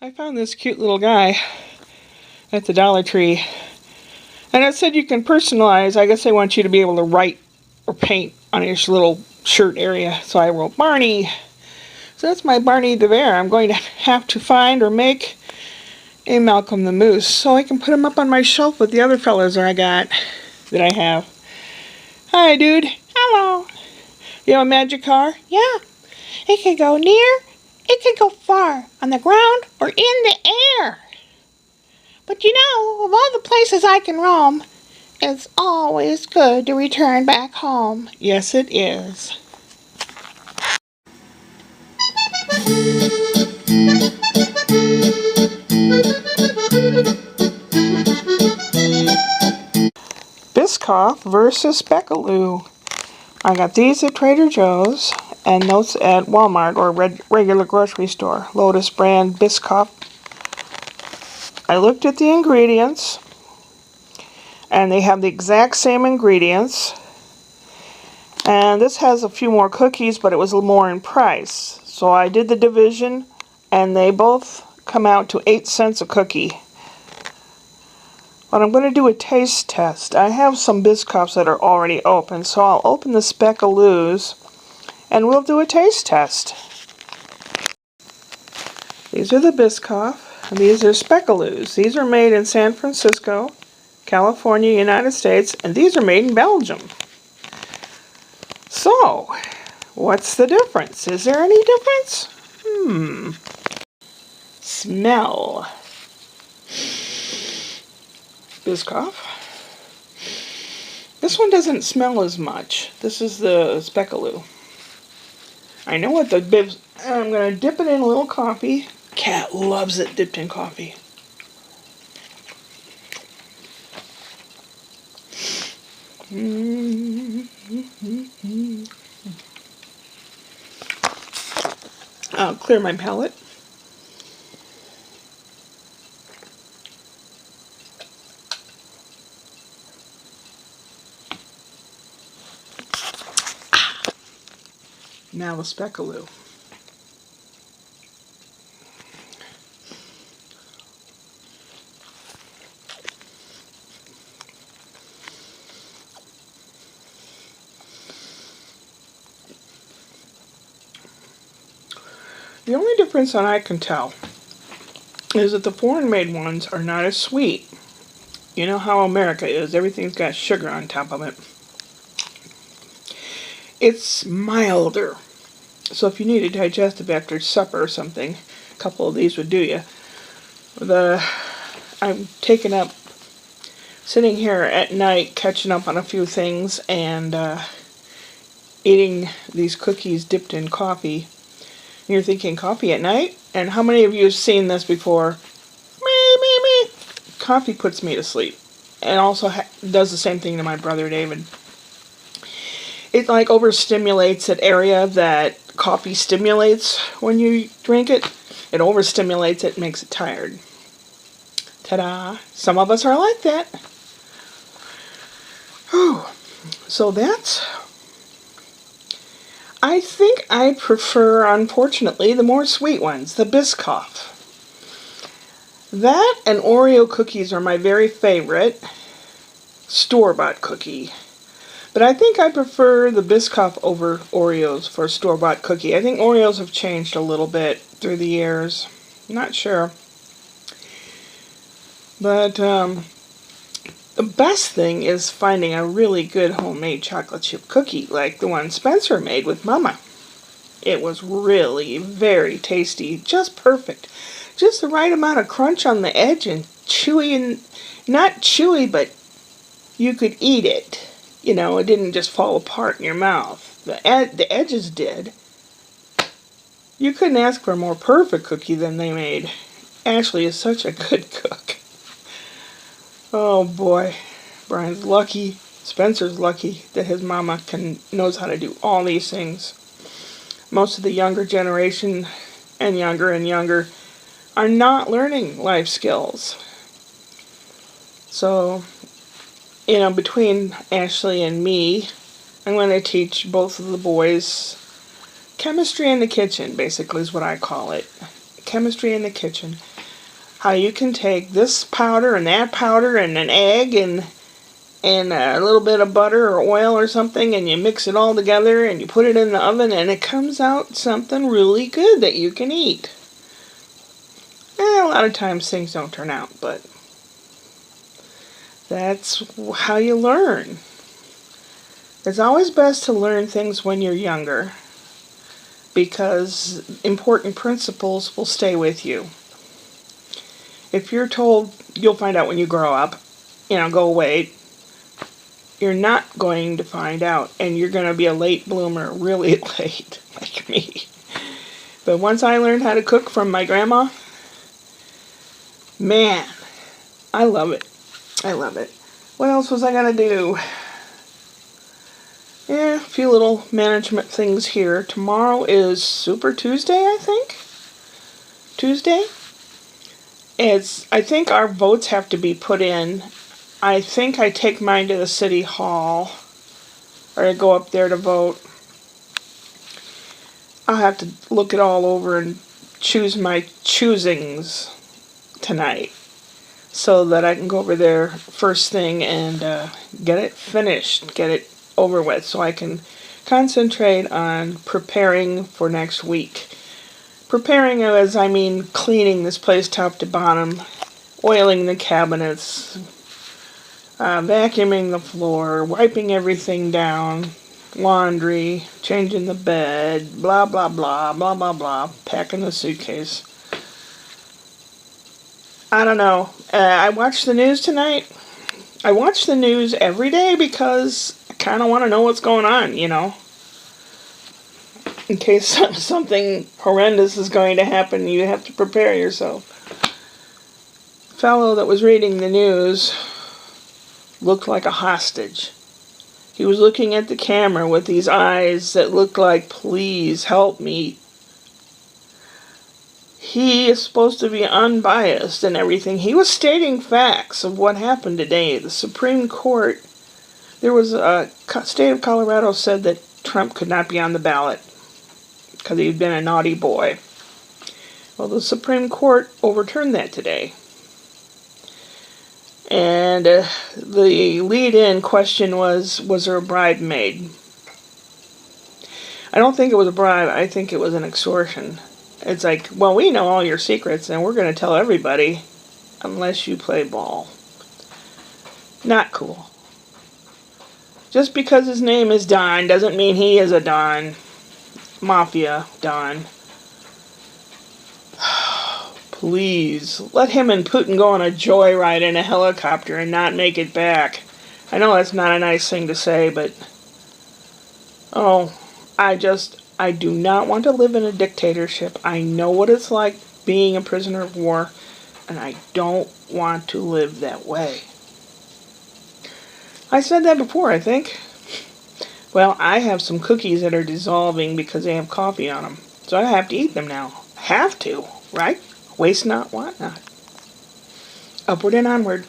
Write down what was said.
I found this cute little guy at the Dollar Tree, and it said you can personalize. I guess they want you to be able to write or paint on your little shirt area. So I wrote Barney. So that's my Barney the Bear. I'm going to have to find or make a Malcolm the Moose so I can put him up on my shelf with the other fellas that I have. Hi, dude. Hello. You have a magic car? Yeah. It can go near, it can go far, on the ground or in the air. But you know, of all the places I can roam, it's always good to return back home. Yes, it is. Biscoff versus Speculoos. I got these at Trader Joe's and those at Walmart or regular grocery store. Lotus brand Biscoff. I looked at the ingredients, and they have the exact same ingredients. And this has a few more cookies, but it was a little more in price. So I did the division, and they both come out to 8 cents a cookie. But I'm going to do a taste test. I have some Biscoffs that are already open, so I'll open the Speculoos, and we'll do a taste test. These are the Biscoff. And these are Speculoos. These are made in San Francisco, California, United States, and these are made in Belgium. So, what's the difference? Is there any difference? Smell. Biscoff. This one doesn't smell as much. This is the Speculoos. I know what the bibs. I'm going to dip it in a little coffee. Cat loves it dipped in coffee. I'll clear my palate. Now the Speculoos. The only difference that I can tell is that the foreign-made ones are not as sweet. You know how America is. Everything's got sugar on top of it. It's milder. So if you need a digestive after supper or something, a couple of these would do you. I'm taking up, sitting here at night, catching up on a few things, and eating these cookies dipped in coffee. You're thinking coffee at night? And how many of you have seen this before? Me. Coffee puts me to sleep. And also does the same thing to my brother David. It like overstimulates that area that coffee stimulates when you drink it. It overstimulates it, makes it tired. Ta-da! Some of us are like that. Whew. So I think I prefer, unfortunately, the more sweet ones, the Biscoff. That and Oreo cookies are my very favorite store-bought cookie. But I think I prefer the Biscoff over Oreos for a store-bought cookie. I think Oreos have changed a little bit through the years. Not sure. But the best thing is finding a really good homemade chocolate chip cookie like the one Spencer made with Mama. It was really very tasty, just perfect. Just the right amount of crunch on the edge and chewy, and not chewy, but you could eat it. You know, it didn't just fall apart in your mouth. The edges did. You couldn't ask for a more perfect cookie than they made. Ashley is such a good cook. Oh boy, Brian's lucky, Spencer's lucky that his mama knows how to do all these things. Most of the younger generation, and younger, are not learning life skills. So, you know, between Ashley and me, I'm going to teach both of the boys chemistry in the kitchen, basically is what I call it. chemistry in the kitchen. How you can take this powder and that powder and an egg and a little bit of butter or oil or something, and you mix it all together and you put it in the oven, and it comes out something really good that you can eat. A lot of times things don't turn out, but that's how you learn. It's always best to learn things when you're younger, because important principles will stay with you. If you're told you'll find out when you grow up, go away, you're not going to find out, and you're going to be a late bloomer, really late, like me. But once I learned how to cook from my grandma, man, I love it. I love it. What else was I going to do? A few little management things here. Tomorrow is Super Tuesday, I think. Tuesday? I think our votes have to be put in. I think I take mine to the city hall, or I go up there to vote. I'll have to look it all over and choose my choosings tonight, so that I can go over there first thing and get it finished, get it over with, so I can concentrate on preparing for next week. Preparing as I mean cleaning this place top to bottom, oiling the cabinets, vacuuming the floor, wiping everything down, laundry, changing the bed, blah blah blah, blah blah blah, packing the suitcase. I don't know. I watched the news tonight. I watch the news every day because I kind of want to know what's going on, In case something horrendous is going to happen, you have to prepare yourself. The fellow that was reading the news looked like a hostage. He was looking at the camera with these eyes that looked like, please help me. He is supposed to be unbiased and everything. He was stating facts of what happened today. The Supreme Court, there was a state of Colorado said that Trump could not be on the ballot because he'd been a naughty boy. Well, the Supreme Court overturned that today. And the lead-in question was there a bribe made? I don't think it was a bribe. I think it was an extortion. It's like, well, we know all your secrets, and we're going to tell everybody unless you play ball. Not cool. Just because his name is Don doesn't mean he is a Don. Mafia Don. Please, let him and Putin go on a joyride in a helicopter and not make it back. I know that's not a nice thing to say, but I do not want to live in a dictatorship. I know what it's like being a prisoner of war, and I don't want to live that way. I said that before, I think. Well, I have some cookies that are dissolving because they have coffee on them, so I have to eat them now. Have to, right? Waste not, want not. Upward and onward.